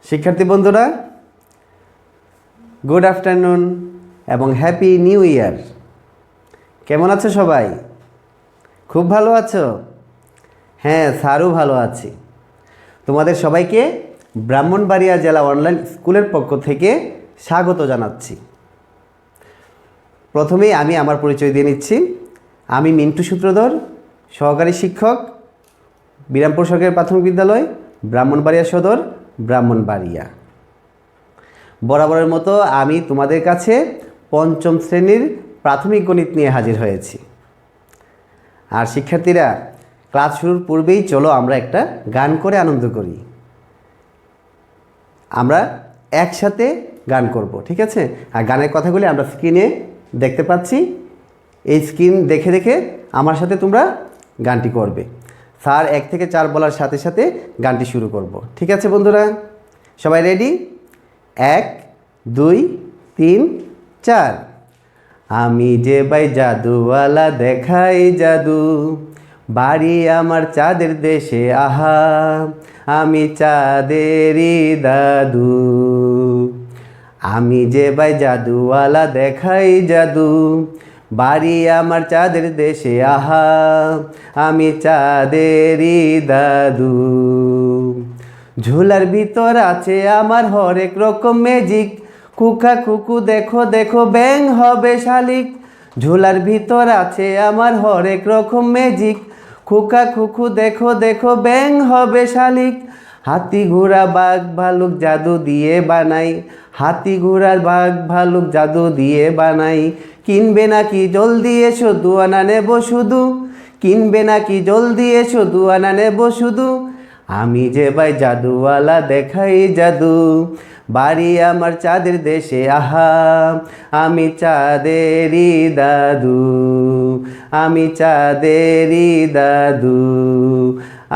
শিক্ষার্থী বন্ধুরা, good afternoon এবং হ্যাপি নিউ ইয়ার। কেমন আছো সবাই? খুব ভালো আছো? হ্যাঁ, স্যারও ভালো আছি। তোমাদের সবাইকে ব্রাহ্মণবাড়িয়া জেলা অনলাইন স্কুলের পক্ষ থেকে স্বাগত জানাচ্ছি। প্রথমেই আমি আমার পরিচয় দিয়ে নিচ্ছি। আমি মিন্টু সূত্রধর, সহকারী শিক্ষক, বিরামপুর সরকারি প্রাথমিক বিদ্যালয়, ব্রাহ্মণবাড়িয়া সদর, ব্রাহ্মণবাড়িয়া। বরাবরের মতো আমি তোমাদের কাছে পঞ্চম শ্রেণীর প্রাথমিক গণিত নিয়ে হাজির হয়েছি। আর শিক্ষার্থীরা, ক্লাস শুরুর পূর্বেই চলো আমরা একটা গান করে আনন্দ করি। আমরা একসাথে গান করব, ঠিক আছে? আর গানের কথাগুলি আমরা স্ক্রিনে দেখতে পাচ্ছি। এই স্ক্রিন দেখে দেখে আমার সাথে তোমরা গানটি করবে। স্যার 1 থেকে 4 বলার সাথে সাথে গানটি শুরু করব, ঠিক আছে বন্ধুরা? সবাই রেডি? 1, 2, 3, 4। আমি যে ভাই জাদুওয়ালা দেখাই জাদু, বাড়ি আমার চাঁদের দেশে আহা, আমি চাঁদেরই দাদু। আমি যে ভাই জাদুওয়ালা দেখাই জাদু, বাড়ি আমার চাঁদের দেশে আহা, আমি চাঁদেরই দাদু। ঝোলার ভিতর আছে আমার হরেক রকম ম্যাজিক, কুকা কুকু দেখো দেখো ব্যাং হবে শালিক। ঝোলার ভিতর আছে আমার হরেক রকম ম্যাজিক, কুকা কুকু দেখো দেখো ব্যাং হবে শালিক। হাতি ঘোড়া বাঘ ভালুক জাদু দিয়ে বানাই, হাতি ঘোড়ার বাঘ ভালুক জাদু দিয়ে বানাই। কিনবে নাকি জলদি এসো দুয়ানা নেব শুধু, কিনবে নাকি জলদি এসো দুয়ানা নেব শুধু। আমি যে ভাই জাদুওয়ালা দেখাই জাদু, বাড়ি আমার চাঁদের দেশে আহা, আমি চাঁদেরই দাদু, আমি চাঁদেরই দাদু,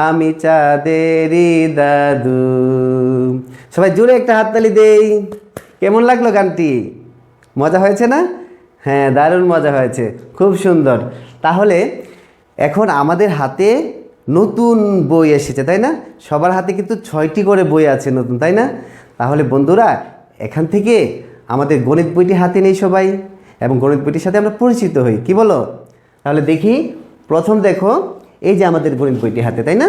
আমি চাঁদেরই দাদু। সবাই জোরে একটা হাততালি দেই। কেমন লাগলো গানটি? মজা হয়েছে না? হ্যাঁ, দারুণ মজা হয়েছে, খুব সুন্দর। তাহলে এখন আমাদের হাতে নতুন বই এসেছে, তাই না? সবার হাতে কিন্তু 6টি করে বই আছে নতুন, তাই না? তাহলে বন্ধুরা, এখান থেকে আমাদের গণিত বইটি হাতে নেই সবাই, এবং গণিত বইটির সাথে আমরা পরিচিত হই, কি বলো? তাহলে দেখি, প্রথম দেখো, এই যে আমাদের গণিত বইটি হাতে, তাই না?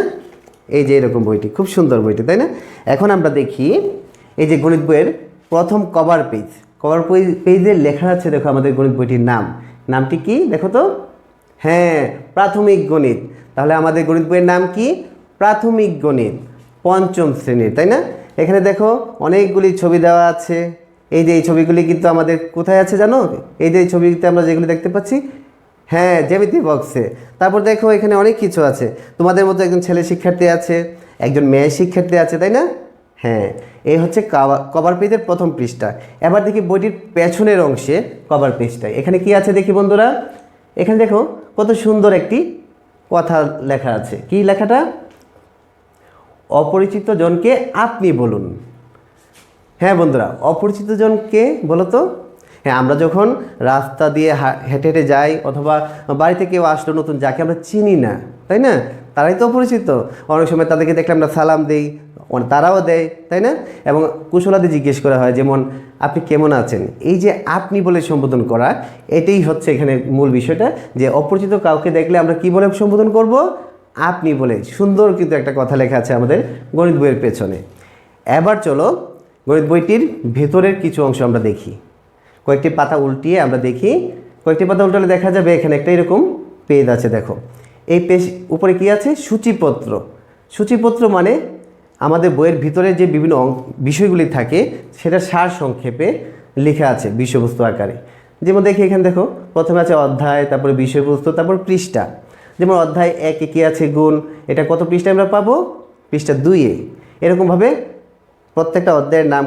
এই যে এরকম বইটি, খুব সুন্দর বইটি, তাই না? এখন আমরা দেখি এই যে গণিত বইয়ের প্রথম কভার পেজ, কভার পেজে লেখা আছে, দেখো আমাদের গণিত বইটির নামটি কি দেখো তো? হ্যাঁ, প্রাথমিক গণিত। তাহলে আমাদের গণিত বইয়ের নাম কি? প্রাথমিক গণিত, পঞ্চম শ্রেণীর, তাই না? এখানে দেখো অনেকগুলি ছবি দেওয়া আছে। এই যে এই ছবিগুলি কিন্তু আমাদের কোথায় আছে জানো? এই যে এই ছবিতে আমরা যেগুলি দেখতে পাচ্ছি, হ্যাঁ, জ্যামিতি বক্সে। তারপর দেখো এখানে অনেক কিছু আছে। তোমাদের মতো একজন ছেলে শিক্ষার্থী আছে, একজন মেয়ে শিক্ষার্থী আছে, তাই না? হ্যাঁ, এই হচ্ছে কভার পেজের প্রথম পৃষ্ঠা। এবার দেখি বইটির পেছনের অংশে কভার পেজটায় এখানে কি আছে দেখি বন্ধুরা। এখানে দেখো কত সুন্দর একটি কথা লেখা আছে। কি লেখাটা? অপরিচিত জনকে আপনি বলুন। হ্যাঁ বন্ধুরা, অপরিচিত জনকে বলো তো? হ্যাঁ, আমরা যখন রাস্তা দিয়ে হেঁটে হেঁটে যাই, অথবা বাড়িতে কেউ আসলো নতুন, যাকে আমরা চিনি না, তাই না? তারাই তো অপরিচিত। অনেক সময় তাদেরকে দেখলে আমরা সালাম দিই, তারাও দেয়, তাই না? এবং কুশলাদি জিজ্ঞেস করা হয়, যেমন আপনি কেমন আছেন। এই যে আপনি বলে সম্বোধন করা, এটাই হচ্ছে এখানে মূল বিষয়টা, যে অপরিচিত কাউকে দেখলে আমরা কি বলে সম্বোধন করব? আপনি বলে। সুন্দর কিন্তু একটা কথা লেখা আছে আমাদের গণিত বইয়ের পেছনে। এবার চলো গণিত বইটির ভেতরের কিছু অংশ আমরা দেখি। কয়েকটি পাতা উল্টিয়ে আমরা দেখি। কয়েকটি পাতা উল্টালে দেখা যাবে এখানে একটা এরকম পেজ আছে, দেখো। এই পেজ উপরে কি আছে? সূচিপত্র। সূচিপত্র মানে আমাদের বইয়ের ভিতরে যে বিভিন্ন বিষয়গুলি থাকে, সেটা সার সংক্ষেপে লেখা আছে বিষয়বস্তু আকারে। যেমন দেখি এখানে দেখো, প্রথমে আছে অধ্যায়, তারপরে বিষয়বস্তু, তারপর পৃষ্ঠা। যেমন অধ্যায় 1-এ কী আছে? গুণ। এটা কত পৃষ্ঠায় আমরা পাবো? পৃষ্ঠা 2-এ। এরকমভাবে প্রত্যেকটা অধ্যায়ের নাম,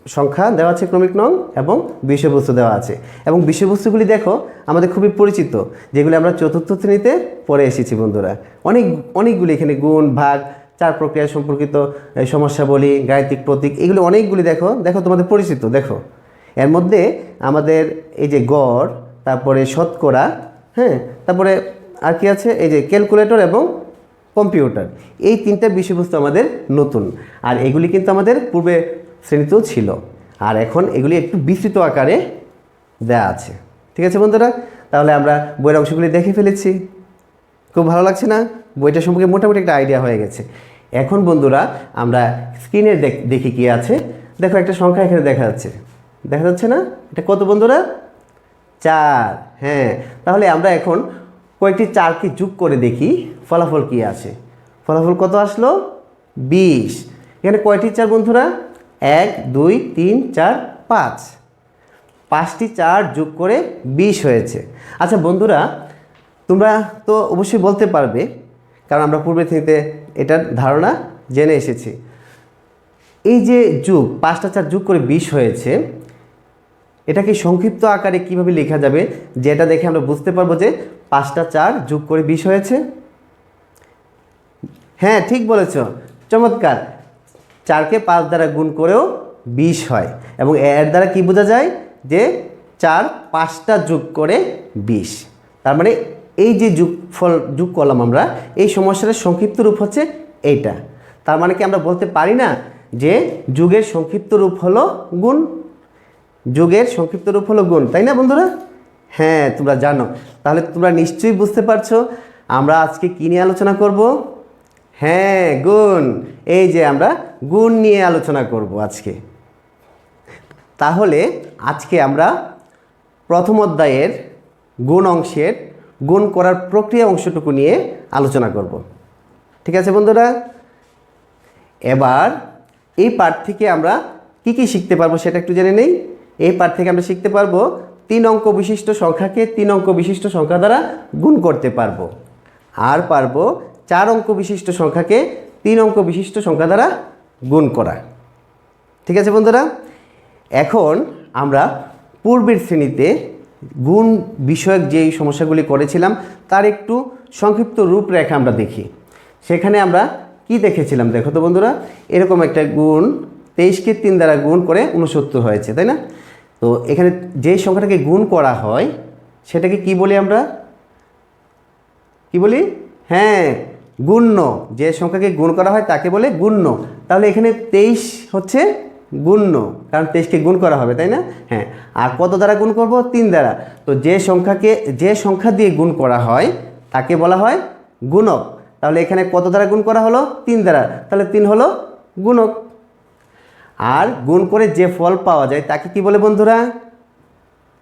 সংখ্যা দেওয়া আছে, ক্রমিক নং, এবং বিষয়বস্তু দেওয়া আছে। এবং বিষয়বস্তুগুলি দেখো আমাদের খুবই পরিচিত, যেগুলি আমরা 4র্থ শ্রেণীতে পড়ে এসেছি বন্ধুরা। অনেকগুলি এখানে গুণ, ভাগ, 4 প্রক্রিয়া সম্পর্কিত সমস্যাবলী, গাণিতিক প্রতীক, এগুলো অনেকগুলি দেখো তোমাদের পরিচিত। দেখো এর মধ্যে আমাদের এই যে গড়, তারপরে শতকরা, হ্যাঁ, তারপরে আর কি আছে? এই যে ক্যালকুলেটর এবং কম্পিউটার। এই তিনটা বিষয়বস্তু আমাদের নতুন, আর এগুলি কিন্তু আমাদের পূর্বে শ্রেণীতেও ছিল, আর এখন এগুলি একটু বিস্তৃত আকারে দেয়া আছে। ঠিক আছে বন্ধুরা, তাহলে আমরা বইয়ের অংশগুলি দেখে ফেলেছি, খুব ভালো লাগছে না? বইটা সম্পর্কে মোটামুটি একটা আইডিয়া হয়ে গেছে। এখন বন্ধুরা আমরা স্ক্রিনে দেখি কি আছে। দেখো একটা সংখ্যা এখানে দেখা যাচ্ছে না? এটা কত বন্ধুরা? 4। হ্যাঁ, তাহলে আমরা এখন কয়েকটি 4কে যোগ করে দেখি ফলাফল কি আসে। ফলাফল কত আসলো? 20। এখানে কয়টি 4 বন্ধুরা? 1 2 3 4 5। 5টি 4 যোগ করে 20 হয়েছে। আচ্ছা বন্ধুরা, তোমরা তো অবশ্যই বলতে পারবে, কারণ আমরা পূর্বে থেকে এটার ধারণা জেনে এসেছি। এই যে যোগ 5টা 4 যোগ করে 20 হয়েছে, এটাকে সংক্ষিপ্ত আকারে কিভাবে লেখা যাবে, যেটা দেখে আমরা বুঝতে পারবো যে 5টা 4 যোগ করে 20 হয়েছে? হ্যাঁ, ঠিক বলেছ, চমৎকার। 4কে 5 দ্বারা গুণ করেও 20 হয়, এবং এর দ্বারা কি বোঝা যায় যে 4 5টা যোগ করে 20। তার মানে এই যে যোগ করলাম আমরা, এই সমস্যার সংক্ষিপ্ত রূপ হচ্ছে এইটা। তার মানে কি আমরা বলতে পারি না যে যোগের সংক্ষিপ্ত রূপ হলো গুণ? যোগের সংক্ষিপ্ত রূপ হলো গুণ, তাই না বন্ধুরা? হ্যাঁ, তোমরা জানো। তাহলে তোমরা নিশ্চয়ই বুঝতে পারছো আমরা আজকে কী নিয়ে আলোচনা করব। হ্যাঁ, গুণ। এই যে আমরা গুণ নিয়ে আলোচনা করব আজকে। তাহলে আজকে আমরা প্রথম অধ্যায়ের গুণ অংশের গুণ করার প্রক্রিয়া অংশটুকু নিয়ে আলোচনা করব। ঠিক আছে বন্ধুরা? এবার এই পাঠ থেকে আমরা কি কি শিখতে পারবো সেটা একটু জেনে নেই। এই পাঠ থেকে আমরা শিখতে পারবো 3 অঙ্ক বিশিষ্ট সংখ্যাকে 3 অঙ্ক বিশিষ্ট সংখ্যা দ্বারা গুণ করতে পারবো, আর পারবো 4 অঙ্ক বিশিষ্ট সংখ্যাকে 3 অঙ্ক বিশিষ্ট সংখ্যা দ্বারা গুণ করা। ঠিক আছে বন্ধুরা? এখন আমরা পূর্বের শ্রেণীতে গুণ বিষয়ক যেই সমস্যাগুলি করেছিলাম তার একটু সংক্ষিপ্ত রূপরেখা আমরা দেখি। সেখানে আমরা কি দেখেছিলাম দেখো তো বন্ধুরা, এরকম একটা গুণ 23কে 3 দ্বারা গুণ করে 69 হয়েছে, তাই না? তো এখানে যেই সংখ্যাটাকে গুণ করা হয় সেটাকে কি বলি আমরা? কি বলি? হ্যাঁ, গুণ্য। যে সংখ্যাকে গুণ করা হয় তাকে বলে গুণ্য। তাহলে এখানে 23 হচ্ছে গুণ্য, কারণ 23কে গুণ করা হবে, তাই না? হ্যাঁ, আর কত দ্বারা গুণ করব? 3 দ্বারা। তো যে সংখ্যা দিয়ে গুণ করা হয় তাকে বলা হয় গুণক। তাহলে এখানে কত দ্বারা গুণ করা হলো? 3 দ্বারা। তাহলে 3 হলো গুণক। আর গুণ করে যে ফল পাওয়া যায় তাকে কি বলে বন্ধুরা?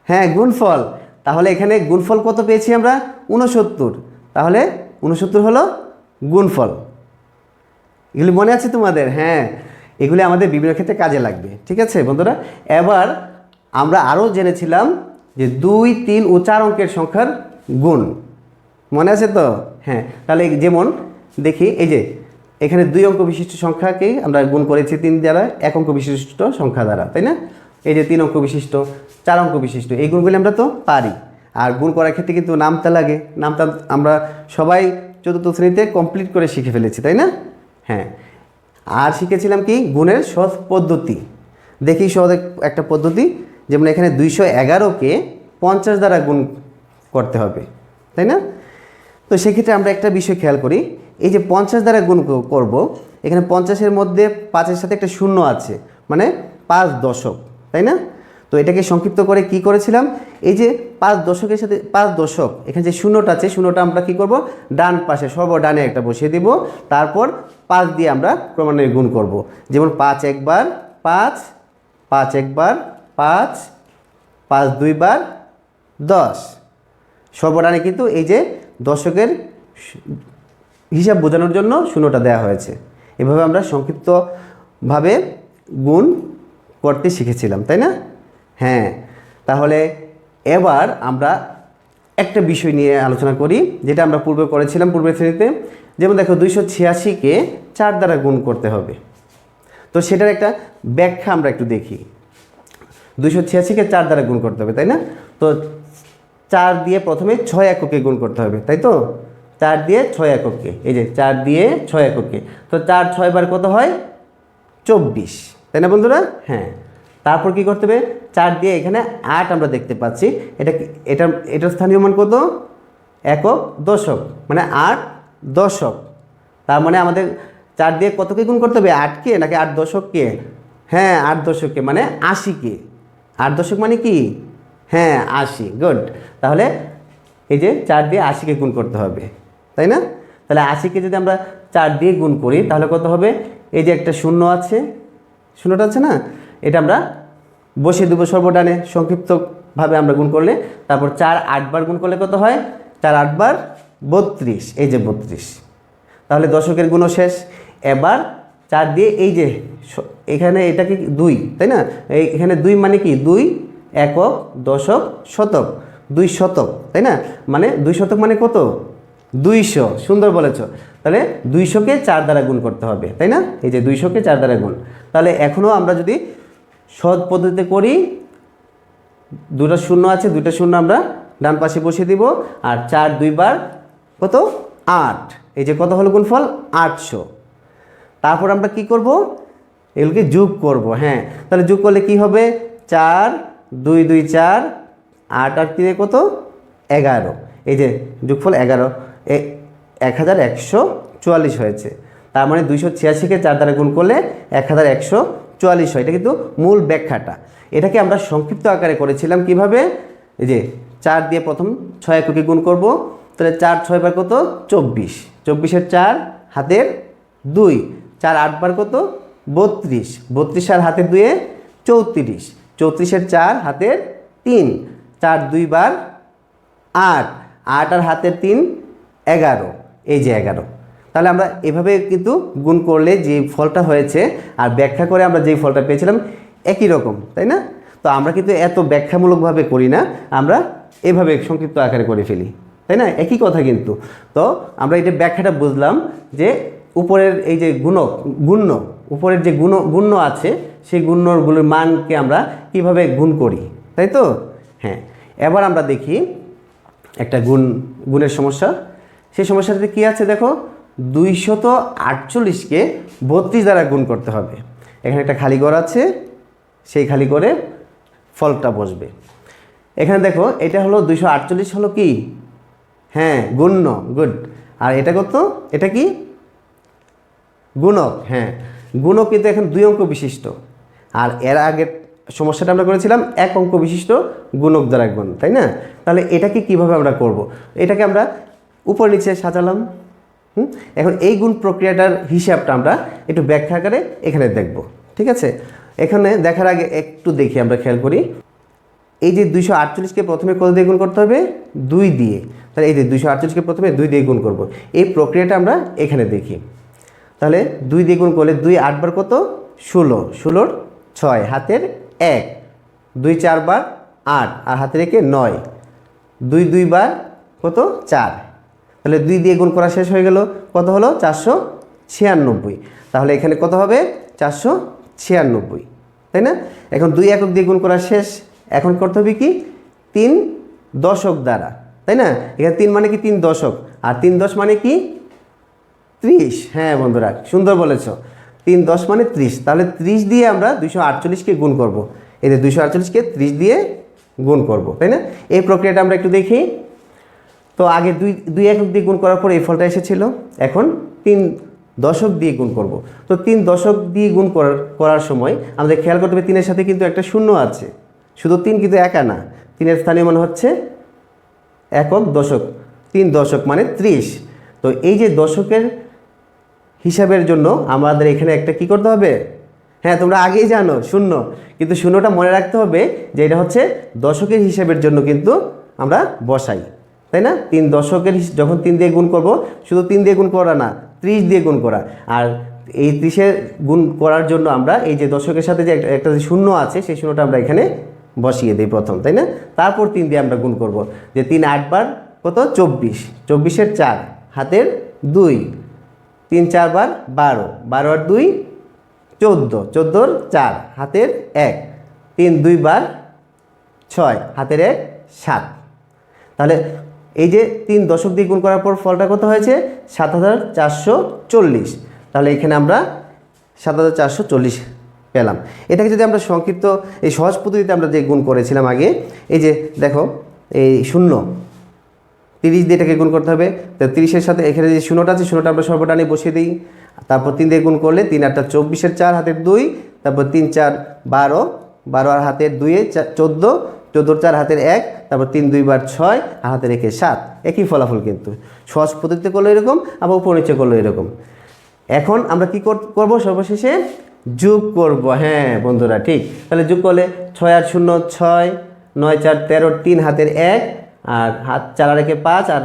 হ্যাঁ, গুণফল। তাহলে এখানে গুণফল কত পেয়েছি আমরা? 69। তাহলে 69 হলো গুণফল। এগুলি মনে আছে তোমাদের? হ্যাঁ, এগুলি আমাদের বিভিন্ন ক্ষেত্রে কাজে লাগবে। ঠিক আছে বন্ধুরা? এবার আমরা আরও জেনেছিলাম যে 2 3 ও 4 অঙ্কের সংখ্যার গুণ, মনে আছে তো? হ্যাঁ, তাহলে যেমন দেখি, এই যে এখানে 2 অঙ্ক বিশিষ্ট সংখ্যাকে আমরা গুণ করেছি 3 দ্বারা, 1 অঙ্ক বিশিষ্ট সংখ্যা দ্বারা, তাই না? এই যে 3 অঙ্ক বিশিষ্ট, 4 অঙ্ক বিশিষ্ট, এই গুণগুলি আমরা তো পারি। আর গুণ করার ক্ষেত্রে কিন্তু নামতা লাগে। নামতা আমরা সবাই 4th শ্রেণীতে কমপ্লিট করে শিখে ফেলেছি, তাই না? হ্যাঁ, আর শিখেছিলাম কি? গুণের সহজ পদ্ধতি। দেখি সহজ একটা পদ্ধতি, যেমন এখানে 211কে 50 দ্বারা গুণ করতে হবে, তাই না? তো সেক্ষেত্রে আমরা একটা বিষয় খেয়াল করি, এই যে 50 দ্বারা গুণ করব, এখানে 50-এর মধ্যে 5-এর সাথে একটা শূন্য আছে, মানে 5 দশক, তাই না? তো এটাকে সংক্ষিপ্ত করে কি করেছিলাম, এই যে 5 দশকের সাথে 5 দশক, এখানে যে শূন্যটা আছে, শূন্যটা আমরা কি করব? ডান পাশে সর্বডানে একটা বসিয়ে দিব, তারপর 5 দিয়ে আমরা ক্রমান্বয়ে গুণ করব। যেমন 5 একবার 5, 5 একবার 5, 5 দুইবার 10। সর্বডানে কিন্তু এই যে দশকের হিসাব বোঝানোর জন্য শূন্যটা দেওয়া হয়েছে। এভাবে আমরা সংক্ষিপ্তভাবে গুণ করতে শিখেছিলাম, তাই না? হ্যাঁ, তাহলে এবার আমরা একটা বিষয় নিয়ে আলোচনা করি, যেটা আমরা পূর্বে করেছিলাম পূর্বের শ্রেণীতে। যেমন দেখো, 286কে 4 দ্বারা গুণ করতে হবে। তো সেটার একটা ব্যাখ্যা আমরা একটু দেখি। 286কে 4 দ্বারা গুণ করতে হবে, তাই না? তো 4 দিয়ে প্রথমে 6 এককে গুণ করতে হবে, তাই তো? 4 দিয়ে 6 এককে, এই যে 4 দিয়ে 6 এককে। তো 4 6 বার কত হয়? 24, তাই না বন্ধুরা? হ্যাঁ, তারপর কি করতে হবে? 4 দিয়ে এখানে 8 আমরা দেখতে পাচ্ছি। এটার স্থানীয় মান কত? একক দশক, মানে 8 দশক। তার মানে আমাদের 4 দিয়ে কতকে গুণ করতে হবে, 8কে নাকি 8 দশককে? হ্যাঁ 8 দশককে, মানে 80কে। 8 দশক মানে কি? হ্যাঁ 80। গুড। তাহলে এই যে 4 দিয়ে 80কে গুণ করতে হবে, তাই না? তাহলে 80কে যদি আমরা 4 দিয়ে গুণ করি তাহলে কত হবে? এই যে একটা শূন্য আছে, শূন্যটা আছে না, এটা আমরা বসিয়ে দেবো সর্বডানে। সংক্ষিপ্তভাবে আমরা গুণ করলে তারপর 4 8 বার গুণ করলে কত হয়? 4 8 বার 32, এই যে 32। তাহলে দশকের গুণও শেষ। এবার 4 দিয়ে এই যে এখানে এটা কি 2, তাই না? এখানে 2 মানে কি? 2 একক, দশক, শতক, 2 শতক, তাই না? মানে 2 শতক মানে কত? 200। সুন্দর বলেছ। তাহলে 200কে 4 দ্বারা গুণ করতে হবে, তাই না? এই যে 200কে 4 দ্বারা গুণ। তাহলে এখনও আমরা যদি সহজ পদ্ধতিতে করি, 2টা শূন্য আছে, 2টা শূন্য আমরা ডান পাশে বসিয়ে দিব, আর 4 2 বার কত? 8। এই যে কত হলো গুণফল? 800। তারপর আমরা কি করব? এগুলোকে যোগ করব। হ্যাঁ, তাহলে যোগ করলে কি হবে? 4 2 2 4, 8 আর 3 কত? 11। এই যে যোগফল 11, 1144 হয়েছে। তার মানে 286কে 4 দ্বারা গুণ করলে 1144 হয়। এটা কিন্তু মূল ব্যাখ্যাটা। এটাকে আমরা সংক্ষিপ্ত আকারে করেছিলাম কিভাবে? এই যে 4 দিয়ে প্রথম 6 এককে গুণ করব, তাহলে 4 6 বার কত? 24। 24-এর 4 হাতের 2, 4 8 বার কত? 32, 32 আর হাতের 2 এ 34, 34-এর 4 হাতের 3, 4 2 বার 8, 8 আর হাতের 3 11, এই যে 11। তাহলে আমরা এভাবে কিন্তু গুণ করলে যে ফলটা হয়েছে আর ব্যাখ্যা করে আমরা যেই ফলটা পেয়েছিলাম একই রকম, তাই না? তো আমরা কিন্তু এত ব্যাখ্যামূলকভাবে করি না, আমরা এভাবে সংক্ষিপ্ত আকারে করে ফেলি, তাই না? একই কথা কিন্তু। তো আমরা এটা ব্যাখ্যাটা বুঝলাম যে উপরের এই যে গুণ্য, উপরের যে গুণ্য আছে সেই গুণ্যগুলোর মানকে আমরা কিভাবে গুণ করি, তাই তো? হ্যাঁ, এবার আমরা দেখি একটা গুণের সমস্যা। সেই সমস্যাটাতে কী আছে দেখো, 248কে 32 দ্বারা গুণ করতে হবে। এখানে একটা খালি ঘর আছে, সেই খালি করে ফলটা বসবে। এখানে দেখো এটা হলো 248 হলো কি? হ্যাঁ গুণ্য। গুড। আর এটা কত? এটা কি? গুণক। হ্যাঁ, গুণক কিন্তু এখন 2 অঙ্ক বিশিষ্ট, আর এর আগের সমস্যাটা আমরা করেছিলাম 1 অঙ্ক বিশিষ্ট গুণক দ্বারা গুণ, তাই না? তাহলে এটাকে কিভাবে আমরা করব? এটাকে আমরা উপর নিচে সাজালাম। এখন এই গুণ প্রক্রিয়াটার হিসাবটা আমরা একটু ব্যাখ্যা আকারে এখানে দেখব, ঠিক আছে? এখানে দেখার আগে একটু দেখি, আমরা খেয়াল করি। এই যে 248কে প্রথমে কত দিয়ে গুণ করতে হবে? 2 দিয়ে। তাহলে এই যে 248কে প্রথমে 2 দিয়ে গুণ করব, এই প্রক্রিয়াটা আমরা এখানে দেখি। তাহলে 2 দিয়ে গুণ করলে 2 8 বার কত? 16, 16-র 6 হাতের 1, 2 4 বার 8 আর হাতের 1 9, 2 2 বার কত? 4। তাহলে 2 দিয়ে গুণ করা শেষ হয়ে গেল, কত হলো? 496। তাহলে এখানে কত হবে? 496, তাই না? এখন 2 একক দিয়ে গুণ করা শেষ, এখন করতে হবে কি? 3 দশক দ্বারা, তাই না? এখানে 3 মানে কি? 3 দশক, আর 3 10 মানে কি? 30। হ্যাঁ বন্ধুরা, সুন্দর বলেছ। 3 10 মানে 30। তাহলে 30 দিয়ে আমরা 248কে গুণ করব। এই যে 248কে 30 দিয়ে গুণ করব, তাই না? এই প্রক্রিয়াটা আমরা একটু দেখি। তো আগে 2 একক দিয়ে গুণ করার পর এই ফলটা এসেছিল, এখন 3 দশক দিয়ে গুণ করব। তো 3 দশক দিয়ে গুণ করার সময় আমাদের খেয়াল করতে হবে 3-এর সাথে কিন্তু একটা শূন্য আছে। শুধু 3 কিন্তু একা না, 3-এর স্থানীয় মান হচ্ছে একক, দশক। 3 দশক মানে 30। তো এই যে দশকের হিসাবের জন্য আমাদের এখানে একটা কি করতে হবে? হ্যাঁ, তোমরা আগেই জানো শূন্য, কিন্তু শূন্যটা মনে রাখতে হবে যে এটা হচ্ছে দশকের হিসাবের জন্য কিন্তু আমরা বসাই, তাই না? 3 দশকের যখন 3 দিয়ে গুণ করব, শুধু 3 দিয়ে গুণ করা না, 30 দিয়ে গুণ করা। আর এই 30-এর গুণ করার জন্য আমরা এই যে দশকের সাথে যে একটা যে শূন্য আছে সেই শূন্যটা আমরা এখানে বসিয়ে দিই প্রথম, তাই না? তারপর 3 দিয়ে আমরা গুণ করব, যে 3 8 বার কত? 24, 24-এর 4 হাতের 2, 3 4 বার 12, 12 আর 2 14, 14-র 4 হাতের 1, 3 2 বার 6 হাতের 1 7। তাহলে এই যে 3 দশক দিয়ে গুণ করার পর ফলটা কত হয়েছে? 7440। তাহলে এখানে আমরা 7440 পেলাম। এটাকে যদি আমরা সংক্ষিপ্ত এই সহজ পদ্ধতিতে আমরা যে গুণ করেছিলাম আগে, এই যে দেখো এই শূন্য 30 দিয়ে এটাকে গুণ করতে হবে। তো 30-এর সাথে এখানে যে শূন্যটা আছে শূন্যটা আমরা সর্বডানে বসিয়ে দিই। তারপর 3 দিয়ে গুণ করলে 3 8 24-এর 4 হাতের 2, তারপর 3 4 12, 12 আর হাতের 2 এ 14, 14 4 হাতের 1, তারপর 3 2 বার 6 আর হাতের 1 7। একই ফলাফল কিন্তু সহজ পদ্ধতিতে করলে এরকম, আবার উপর নিচে করলে এরকম। এখন আমরা কি করব সর্বশেষে যোগ করব। হ্যাঁ বন্ধুরা ঠিক, তাহলে যোগ করলে 6 আর 0 6, 9 4 13, 3 হাতের 1 আর হাত 4 আর 1 5 আর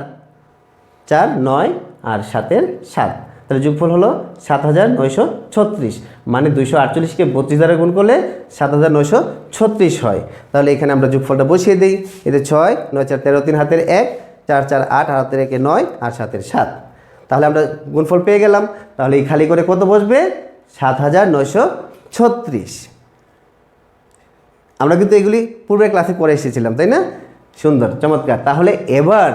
4 9 আর 7-এর 7। তাহলে যোগফল হলো 7936, মানে 248-কে 32 দ্বারা গুণ করলে 7936 হয়। তাহলে এখানে আমরা যোগফলটা বসিয়ে দিই। এতে 6 9 4 13, 3 হাতের 1 4 4 8 আর হাতের 1 9 আর 7-এর 7। তাহলে আমরা গুণফল পেয়ে গেলাম। তাহলে এই খালি করে কত বসবে? 7936। আমরা কিন্তু এগুলি পূর্বের ক্লাসে পড়ে এসেছিলাম, তাই না? সুন্দর, চমৎকার। তাহলে এবার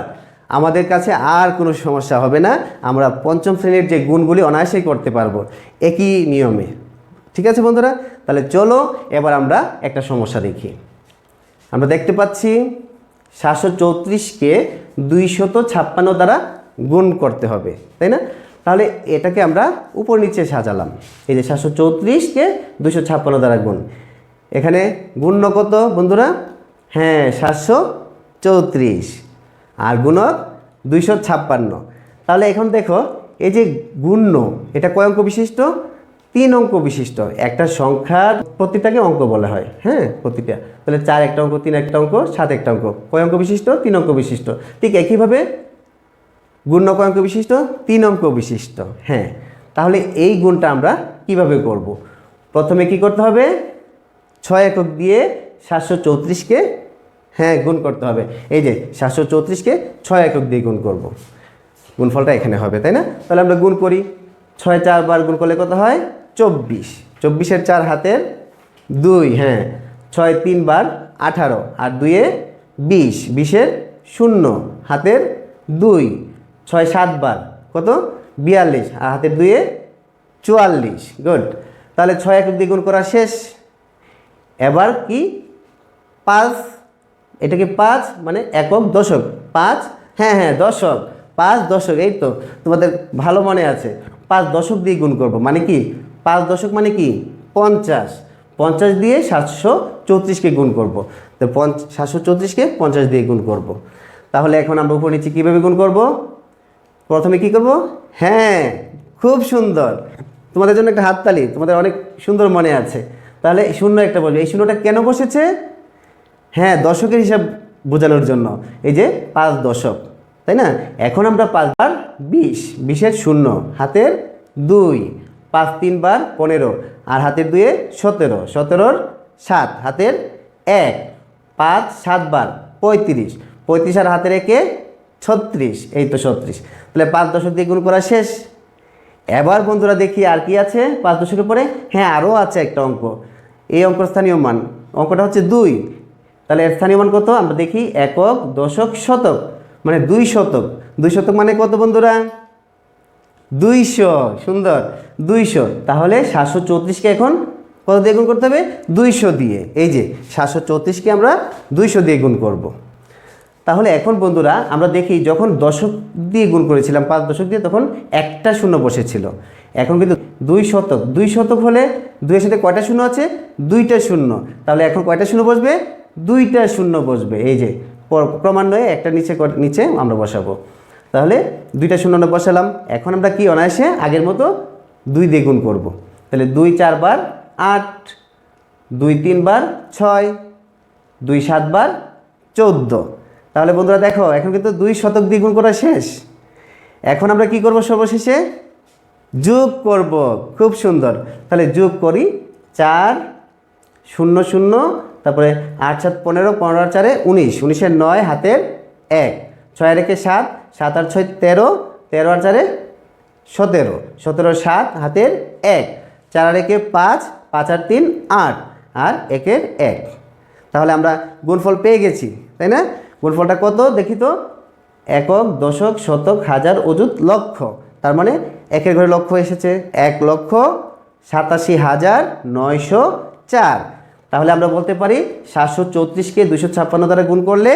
আমাদের কাছে আর কোনো সমস্যা হবে না, আমরা পঞ্চম শ্রেণীর যে গুণগুলি অনায়াসেই করতে পারবো একই নিয়মে। ঠিক আছে বন্ধুরা, তাহলে চলো এবার আমরা একটা সমস্যা দেখি। আমরা দেখতে পাচ্ছি 734-কে 256 দ্বারা গুণ করতে হবে, তাই না? তাহলে এটাকে আমরা উপর নিচে সাজালাম। এই যে 734-কে 256 দ্বারা গুণ, এখানে গুণ্য কত বন্ধুরা? হ্যাঁ 734 আর গুণক 256। তাহলে এখন দেখো এই যে গুণ্য, এটা কয় অঙ্ক বিশিষ্ট? 3 অঙ্ক বিশিষ্ট। একটা সংখ্যার প্রতিটাকে অঙ্ক বলা হয়, হ্যাঁ প্রতিটা। তাহলে 4 একটা অঙ্ক, 3 একটা অঙ্ক, 7 একটা অঙ্ক। কয় অঙ্ক বিশিষ্ট? 3 অঙ্ক বিশিষ্ট। ঠিক একইভাবে গুণ্য কয় অঙ্ক বিশিষ্ট? 3 অঙ্ক বিশিষ্ট। হ্যাঁ, তাহলে এই গুণটা আমরা কিভাবে করব? প্রথমে কি করতে হবে? 6 একক দিয়ে 734-কে গুণ করতে হবে। এই যে 734-কে 6 একক দিয়ে গুণ করব, গুণফলটা এখানে হবে, তাই না? তাহলে আমরা গুণ করি। 6 4 বার গুণ করলে কত হয়? 24। 24-এর 4 হাতের 2, হ্যাঁ 6 3 বার 18 আর 2 এ 20, 20-এর 0 হাতের 2, 6 7 বার কত? 42 আর হাতের 2 এ 44। গুড। তাহলে 6 একক দিয়ে গুণ করা শেষ। এবার কি? 5, এটাকে 5 মানে একক দশক, 5 হ্যাঁ দশক, 5 দশক। এই তো তোমাদের ভালো মনে আছে। 5 দশক দিয়ে গুণ করব, মানে কি 5 দশক মানে কি 50। 50 দিয়ে 734-কে গুণ করব। তো 734-কে 50 দিয়ে গুণ করব। তাহলে এখন আমরা উপর নিচে কীভাবে গুণ করব? প্রথমে কি করব? হ্যাঁ খুব সুন্দর, তোমাদের জন্য একটা হাততালি, তোমাদের অনেক সুন্দর মনে আছে। তাহলে শূন্য একটা বলবে, এই শূন্যটা কেন বসেছে? হ্যাঁ দশকের হিসাব বোঝানোর জন্য। এই যে 5 দশক, তাই না? এখন আমরা 5 বার 20, 20-এর 0 হাতের 2, 5 3 বার 15 আর হাতের 2 এ 17, 17-র 7 হাতের 1, 5 7 বার 35, 35 আর হাতের 1 এ 36। এই তো 36। তাহলে 5 দশক দিয়ে গুণ করা শেষ। এবার বন্ধুরা দেখি আর কি আছে 5 দশকের পরে। হ্যাঁ আরও আছে একটা অঙ্ক, এই অঙ্কর স্থানীয় মান, অঙ্কটা হচ্ছে 2। তাহলে এর স্থানীয় মান কত? আমরা দেখি, একক দশক শতক, মানে 2 শতক। 2 শতক মানে কত বন্ধুরা? 200। সুন্দর, 200। তাহলে 734-কে এখন কত দিয়ে গুণ করতে হবে? 200 দিয়ে। এই যে 734-কে আমরা 200 দিয়ে গুণ করব। তাহলে এখন বন্ধুরা আমরা দেখি, যখন দশক দিয়ে গুণ করেছিলাম 5 দশক দিয়ে, তখন একটা শূন্য বসেছিল। এখন কিন্তু 2 শতক, 2 শতক হলে 2-এর সাথে কয়টা শূন্য আছে? 2টা শূন্য। তাহলে এখন কয়টা শূন্য বসবে? 2টা শূন্য বসবে। এই যে ক্রমান্বয়ে একটা নিচে আমরা বসাবো। তাহলে 2টা শূন্য বসালাম। এখন আমরা কি অনায়াসে আগের মতো 2 দিয়ে গুণ করব। তাহলে 2 4 বার 8, 2 3 বার 6, 2 7 বার 14। তাহলে বন্ধুরা দেখো, এখন কিন্তু 2 শতক দিয়ে গুণ করা শেষ। এখন আমরা কি করব? সর্বশেষে যোগ করব। খুব সুন্দর। তাহলে যোগ করি। 4 0 0, তারপরে 8 7 15, 15 আর 4 19, 19-এর 9 হাতের 1, 6 আর 1 7, 7 আর 6 13, 13 আর 4 17, 17-এর 7 হাতের 1, 4 আর 1 5, 5 আর 3 8 আর 1-এর 1। তাহলে আমরা গুণফল পেয়ে গেছি, তাই না? গুণফলটা কত দেখি তো? একক দশক শতক হাজার অযুত লক্ষ। তার মানে একের ঘরে লক্ষ এসেছে, 1,87,904। তাহলে আমরা বলতে পারি 734-কে 256 দ্বারা গুণ করলে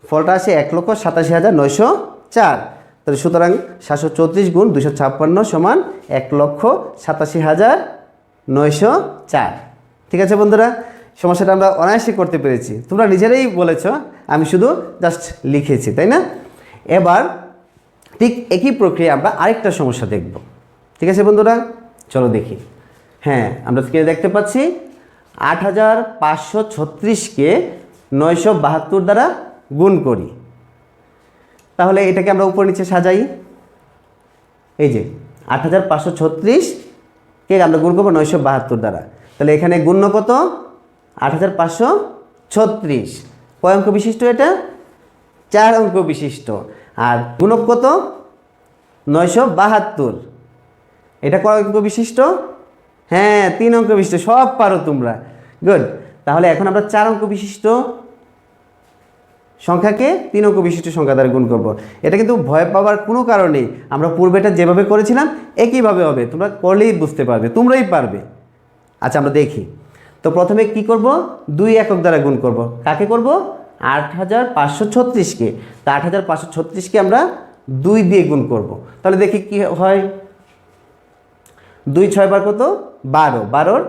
ফলটা আসে 1,87,904। তাহলে সুতরাং 734 গুণ 256 সমান 1,87,904। ঠিক আছে বন্ধুরা, সমস্যাটা আমরা অনায়াসে করতে পেরেছি, তোমরা নিজেরাই বলেছো, আমি শুধু জাস্ট লিখেছি, তাই না? এবার ঠিক একই প্রক্রিয়া আমরা আরেকটা সমস্যা দেখব। ঠিক আছে বন্ধুরা, চলো দেখি। হ্যাঁ, আমরা স্ক্রিনে দেখতে পাচ্ছি 8,536কে 972 দ্বারা গুণ করি। তাহলে এটাকে আমরা উপর নিচে সাজাই। এই যে 8,536কে আমরা গুণ করবো 972 দ্বারা। তাহলে এখানে গুণ্য কত? 8,536। কয় অঙ্ক বিশিষ্ট এটা? 4 অঙ্ক বিশিষ্ট। আর গুণক কত? 972। এটা কয় অঙ্ক বিশিষ্ট? হ্যাঁ, 3 অঙ্ক বিশিষ্ট। সব পারো তোমরা, গুড। তাহলে এখন আমরা 4 অঙ্ক বিশিষ্ট সংখ্যাকে 3 অঙ্ক বিশিষ্ট সংখ্যা দ্বারা গুণ করব। এটা কিন্তু ভয় পাওয়ার কোনো কারণ নেই, আমরা পূর্বেটা যেভাবে করেছিলাম একইভাবে হবে, তোমরা করলেই বুঝতে পারবে, তোমরাই পারবে। আচ্ছা, আমরা দেখি। তো প্রথমে কি করব? 2 একক দ্বারা গুণ করব। কাকে করব? 8,536কে। তা 8,536কে আমরা 2 দিয়ে গুণ করব। তাহলে দেখি কি হয়। 2 6 বার কত? 12। 12-র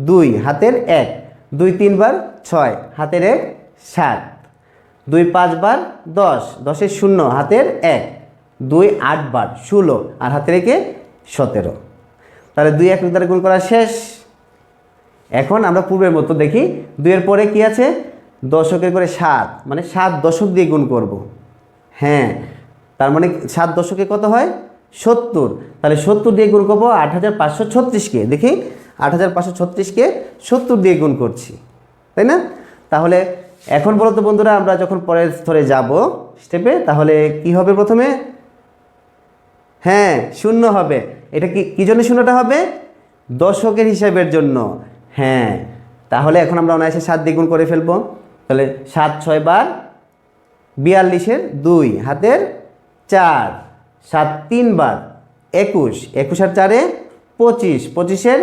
2 হাতের 1, 2 3 বার 6 হাতের 1 7, 2 5 বার 10, 10-এর 0 হাতের 1, 2 8 বার 16 আর হাতের 1-এ 17। তাহলে 2 একক দ্বারা গুণ করা শেষ। এখন আমরা পূর্বের মতো দেখি, 2 এর পরে কি আছে? দশকের করে 7, মানে 7 দশক দিয়ে গুণ করব। হ্যাঁ, তার মানে 7 দশকে কত হয়? 70। তাহলে 70 দিয়ে গুণ করবো 8,536কে। দেখি, 8,536কে 70 দিয়ে গুণ করছি, তাই না? তাহলে এখন বলো তো বন্ধুরা, আমরা যখন পরের স্তরে যাব স্টেপে, তাহলে কি হবে প্রথমে? হ্যাঁ, 0 হবে। এটা কি জন্য 0টা হবে? দশকের হিসাবের জন্য। হ্যাঁ, তাহলে এখন আমরা অনায়াসে 7 দিয়ে গুণ করে ফেলবো। তাহলে 7 6 বার 42-এর 2 হাতের 4, 7 3 বার 21, 21 আর 4-এ 25, 25-এর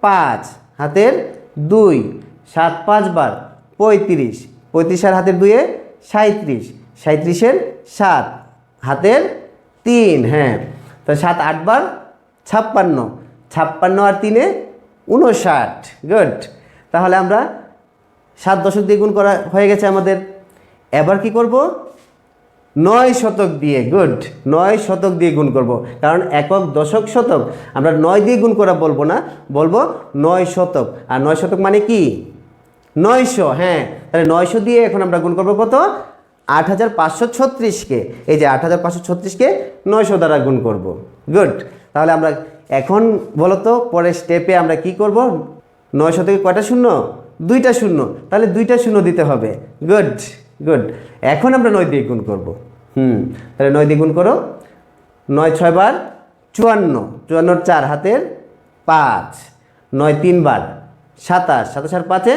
5 হাতের 2, 7 5 বার 35, 35 আর হাতের 2-এ 37, 37-এর 7 হাতের 3। হ্যাঁ, তো 7 8 বার 56, 56 আর 3-এ 59। গুড। তাহলে আমরা 7 দশক দিয়ে গুণ করা হয়ে গেছে আমাদের। এবার কি করব? 9 শতক দিয়ে। গুড, 9 শতক দিয়ে গুণ করব, কারণ একক দশক শতক আমরা 9 দিয়ে গুণ করা বলবো না, বলবো 9 শতক। আর 9 শতক মানে কি? 900। হ্যাঁ, তাহলে 900 দিয়ে এখন আমরা গুণ করবো কত? 8,536কে। এই যে 8,536কে 900 দ্বারা গুণ করব। গুড। তাহলে আমরা এখন বলো তো পরের স্টেপে আমরা কি করব? 900 থেকে কয়টা শূন্য? 2টা শূন্য। তাহলে 2টা শূন্য দিতে হবে। Good good. এখন আমরা 9 দিয়ে গুণ করব। তাহলে 9 দিয়ে গুণ করো। 9 6 বার 54, 54-এর 4 হাতের 5, 9 3 বার 27, 27 আর 5-এ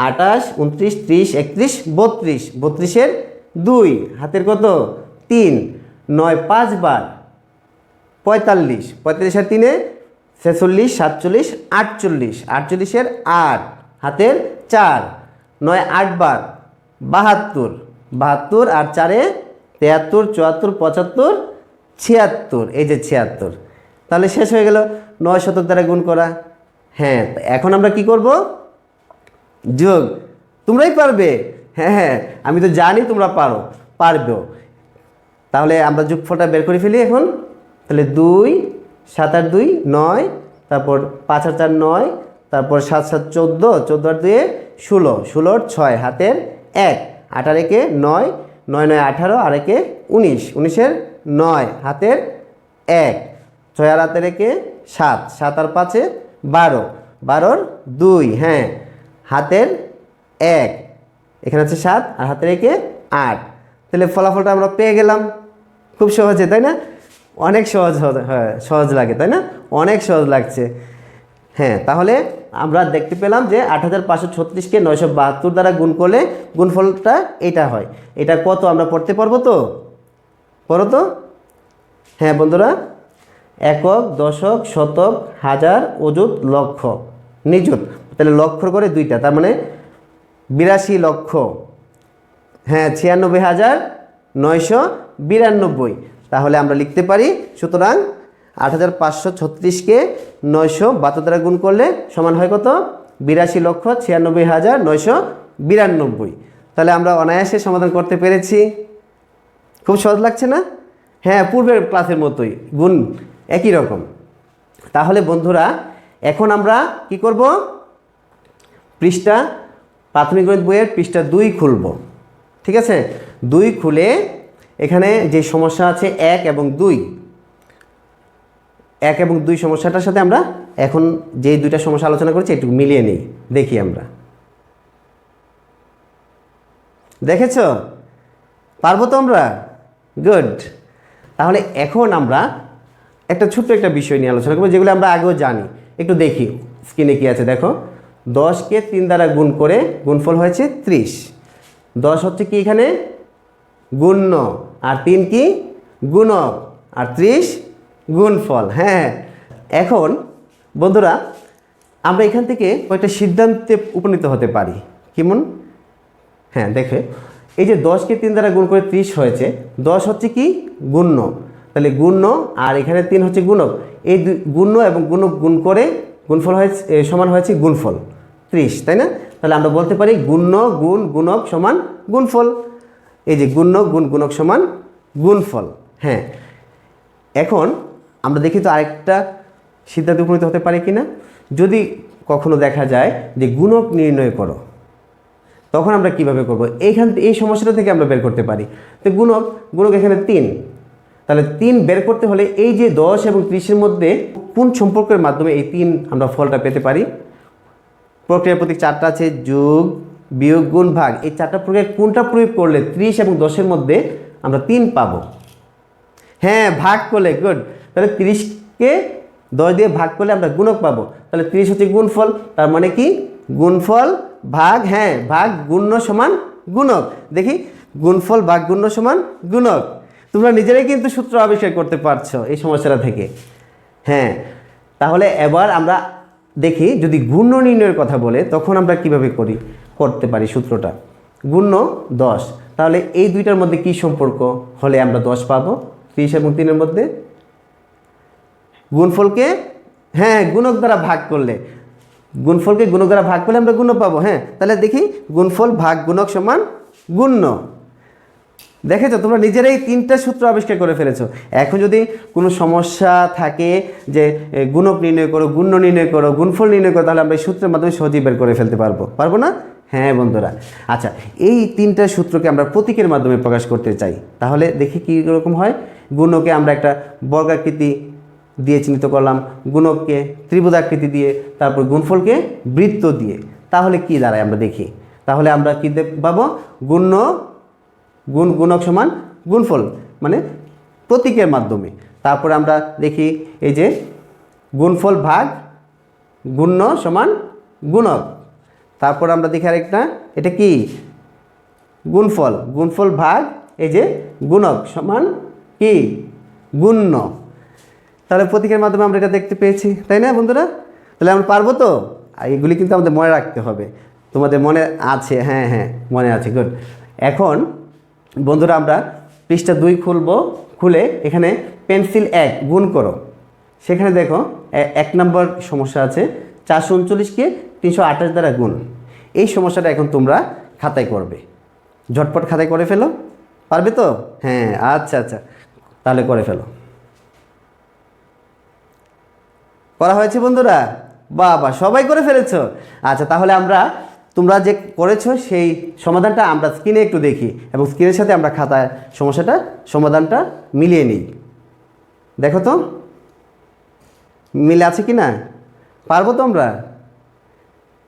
28, 29 30 31 32, 32-এর 2 হাতের কত? 3, 9 5 বার 45, 45 আর 3-এ 46 47 48, 48-এর 8 হাতের 4, 9 8 বার 72, 72 আর 4-এ 73 74 75 76। এই যে 76। তাহলে শেষ হয়ে গেল 9 শতক দ্বারা গুণ করা। হ্যাঁ, এখন আমরা কি করব? যোগ। তোমরাই পারবে। হ্যাঁ হ্যাঁ, আমি তো জানি তোমরা পারবেও। তাহলে আমরা যোগফলটা বের করে ফেলি এখন। তাহলে 2 7 আর 2 9, তারপর 5 আর 4 9, তারপর 7 7 14, 14 আর 2 16, 16 আর 6 হাতের 1, 8 আর 1-এ 9, 9 9 18 আর 1-এ 19, 19-এর 9 হাতের 1, 6 আর হাতের 1-এ 7, 7 আর 5-এ 12, 12-র 2 হ্যাঁ হাতের 1, এখানে আছে 7 আর হাতের 1-এ 8। তাহলে ফলাফলটা আমরা পেয়ে গেলাম খুব সহজে, তাই না? অনেক সহজ, হ্যাঁ সহজ লাগে, তাই না? অনেক সহজ লাগছে। হ্যাঁ, তাহলে আমরা দেখতে পেলাম যে 8536কে 972 দ্বারা গুণ করলে গুণফলটা এটা হয়। এটা কত আমরা পড়তে পারবো তো? পড়ো তো। হ্যাঁ বন্ধুরা, একক দশক শতক হাজার অযুত লক্ষ নিযুত। তাহলে লক্ষ করে 2টা, তার মানে 82 লক্ষ। হ্যাঁ 96,992। তাহলে আমরা লিখতে পারি, সুতরাং 8,536কে 972 দ্বারা গুণ করলে সমান হয় কত? 82,96,992। তাহলে আমরা অনায়াসে সমাধান করতে পেরেছি। খুব সহজ লাগছে না? হ্যাঁ, পূর্বের ক্লাসের মতোই, গুণ একই রকম। তাহলে বন্ধুরা এখন আমরা কি করব? পৃষ্ঠা প্রাথমিক গণিত বইয়ের পৃষ্ঠা 2 খুলব। ঠিক আছে, 2 খুলে এখানে যে সমস্যা আছে 1 এবং 2, 1 এবং 2 সমস্যাটার সাথে আমরা এখন যেই দুইটা সমস্যা আলোচনা করেছি একটু মিলিয়ে নিই। দেখি আমরা, দেখেছো? পারবো তো আমরা? গুড। তাহলে এখন আমরা একটা ছোট্ট একটা বিষয় নিয়ে আলোচনা করবো, যেগুলো আমরা আগেও জানি। একটু দেখি স্ক্রিনে কি আছে, দেখো। 10কে 3 দ্বারা গুণ করে গুণফল হয়েছে 30। 10 হচ্ছে কি এখানে? গুণ্য, আর 3 কি? গুণক, আর 30 গুণফল। হ্যাঁ, এখন বন্ধুরা আমরা এখান থেকে কয়েকটা সিদ্ধান্তে উপনীত হতে পারি। কেমন? হ্যাঁ, দেখে এই যে 10কে 3 দ্বারা গুণ করে 30 হয়েছে, 10 হচ্ছে কি? গুণ্য, তাহলে গুণ্য, আর এখানে 3 হচ্ছে গুণক। এই গুণ্য এবং গুণক গুণ করে গুণফল হয়েছে সমান হয়েছে গুণফল 30, তাই না? তাহলে আমরা বলতে পারি গুণ্য গুণ গুণক সমান গুণফল। এই যে গুণ্য গুণ গুণক সমান গুণফল। হ্যাঁ, এখন আমরা দেখি তো আরেকটা সিদ্ধান্তে উপনীত হতে পারি কি না। যদি কখনো দেখা যায় যে গুণক নির্ণয় করো, তখন আমরা কিভাবে করব? এই সমস্যাটা থেকে আমরা বের করতে পারি। তো গুণক এখানে 3, তাহলে 3 বের করতে হলে এই যে 10 এবং 30-এর মধ্যে কোন সম্পর্কের মাধ্যমে এই 3 আমরা ফলটা পেতে পারি? প্রক্রিয়া প্রতীক 4টা আছে, যোগ বিয়োগ গুণ ভাগ। এই 4টা প্রক্রিয়া কোনটা প্রয়োগ করলে 30 এবং 10-এর মধ্যে আমরা 3 পাবো? হ্যাঁ, ভাগ করলে। গুড। তাহলে 30কে 10 দিয়ে ভাগ করলে আমরা গুণক পাবো। তাহলে 30 হচ্ছে গুণফল, তার মানে কি? গুণফল ভাগ, হ্যাঁ, ভাগ গুণ্য সমান গুণক। দেখি, গুণফল ভাগ গুণ্য সমান গুণক। তোমরা নিজেরাই কিন্তু সূত্র আবিষ্কার করতে পারছো এই সমস্যাটা থেকে। হ্যাঁ, তাহলে এবার আমরা দেখি যদি গুণ্য নির্ণয়ের কথা বলে তখন আমরা কিভাবে করতে পারি সূত্রটা। গুণ্য 10, তাহলে এই দুইটার মধ্যে কি সম্পর্ক হলে আমরা 10 পাবো? 30 এবং 3-এর মধ্যে গুণফলকে, হ্যাঁ, গুণক দ্বারা ভাগ করলে, গুণফলকে গুণক দ্বারা ভাগ করলে আমরা গুণ্য পাবো। হ্যাঁ, তাহলে দেখি গুণফল ভাগ গুণক সমান গুণ্য। দেখেছো, তোমরা নিজেরাই 3টা সূত্র আবিষ্কার করে ফেলেছো। এখন যদি কোনো সমস্যা থাকে যে গুণক নির্ণয় করো, গুণ্য নির্ণয় করো, গুণফল নির্ণয় করো, তাহলে আমরা এই সূত্রের মাধ্যমে সহজেই বের করে ফেলতে পারবো না? হ্যাঁ বন্ধুরা, আচ্ছা, এই 3টা সূত্রকে আমরা প্রতীকের মাধ্যমে প্রকাশ করতে চাই। তাহলে দেখি কী রকম হয়। গুণ্যকে আমরা একটা বর্গাকৃতি দিয়ে চিহ্নিত করলাম, গুণককে ত্রিভুজাকৃতি দিয়ে, তারপর গুণফলকে বৃত্ত দিয়ে। তাহলে কি দাঁড়ায় আমরা দেখি। তাহলে আমরা কী পাবো? গুণ্য গুণ গুণক সমান গুণফল, মানে প্রতীকের মাধ্যমে। তারপরে আমরা দেখি এই যে গুণফল ভাগ গুণ্য সমান গুণক। তারপর আমরা দেখি আরেকটা, এটা কি? গুণফল ভাগ এই যে গুণক সমান কি? গুণ্য। তাহলে প্রতীকের মাধ্যমে আমরা এটা দেখতে পেয়েছি, তাই না বন্ধুরা? তাহলে আমরা পারবো তো? আর এগুলি কিন্তু আমাদের মনে রাখতে হবে। তোমাদের মনে আছে? হ্যাঁ, মনে আছে। গুড। এখন বন্ধুরা আমরা পৃষ্ঠা 2 খুলে এখানে পেন্সিল 1 গুণ করো। সেখানে দেখো 1 নম্বর সমস্যা আছে, 439কে 328 দ্বারা গুণ। এই সমস্যাটা এখন তোমরা খাতায় করবে। ঝটপট খাতায় করে ফেলো, পারবে তো? হ্যাঁ, আচ্ছা, তাহলে করে ফেলো। করা হয়েছে বন্ধুরা? বাবা, সবাই করে ফেলেছো। আচ্ছা, তাহলে তোমরা যে করেছো সেই সমাধানটা আমরা স্ক্রিনে একটু দেখি, এবং স্ক্রিনের সাথে আমরা খাতায় সমাধানটা মিলিয়ে নিই। দেখো তো মিল আছে কি না? পারবো তো আমরা?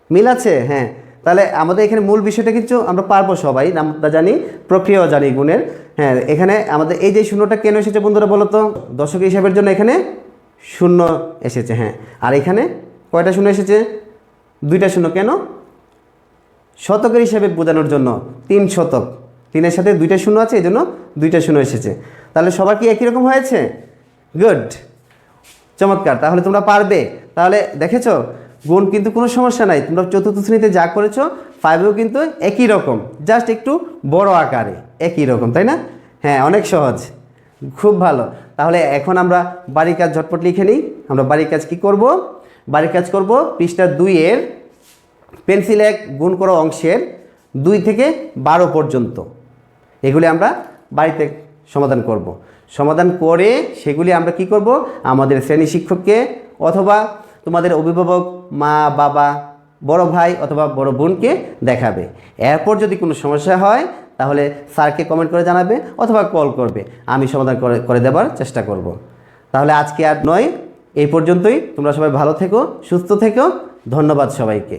মিল আছে? হ্যাঁ, তাহলে আমাদের এখানে মূল বিষয়টা কিন্তু আমরা পারবো সবাই, আমরা জানি, প্রক্রিয়াও জানি গুণের। হ্যাঁ, এখানে আমাদের এই যে শূন্যটা কেন এসেছে বন্ধুরা বলো তো? দশক হিসাবের জন্য এখানে 0 এসেছে। হ্যাঁ, আর এখানে কয়টা শূন্য এসেছে? 2টা শূন্য। কেন? শতকের হিসাবে বোঝানোর জন্য। 3 শতক, 3-এর সাথে 2টা শূন্য আছে, এই জন্য 2টা শূন্য এসেছে। তাহলে সবার কি একই রকম হয়েছে? গুড, চমৎকার। তাহলে তোমরা পারবে। তাহলে দেখেছো, গুণ কিন্তু কোনো সমস্যা নাই। তোমরা 4র্থ শ্রেণীতে যা করেছো ফাইভেও কিন্তু একই রকম, জাস্ট একটু বড় আকারে একই রকম, তাই না? হ্যাঁ, অনেক সহজ, খুব ভালো। তাহলে এখন আমরা বাড়ির কাজ ঝটপট লিখে নিই। আমরা বাড়ির কাজ কি করব? বাড়ির কাজ করব পৃষ্ঠা 2-এর পেন্সিল 1 গুণ করা অংশের 2 থেকে 12 পর্যন্ত। এগুলি আমরা বাড়িতে সমাধান করব। সমাধান করে সেগুলি আমরা কি করব? আমাদের শ্রেণী শিক্ষককে অথবা তোমাদের অভিভাবক মা বাবা, বড় ভাই অথবা বড় বোনকে দেখাবে। এরপর যদি কোনো সমস্যা হয় তাহলে স্যারকে কমেন্ট করে জানাবে অথবা কল করবে, আমি সমাধান করে দেওয়ার চেষ্টা করব। তাহলে আজকে আর নয়, এই পর্যন্তই। তোমরা সবাই ভালো থেকো, সুস্থ থেকো। ধন্যবাদ সবাইকে।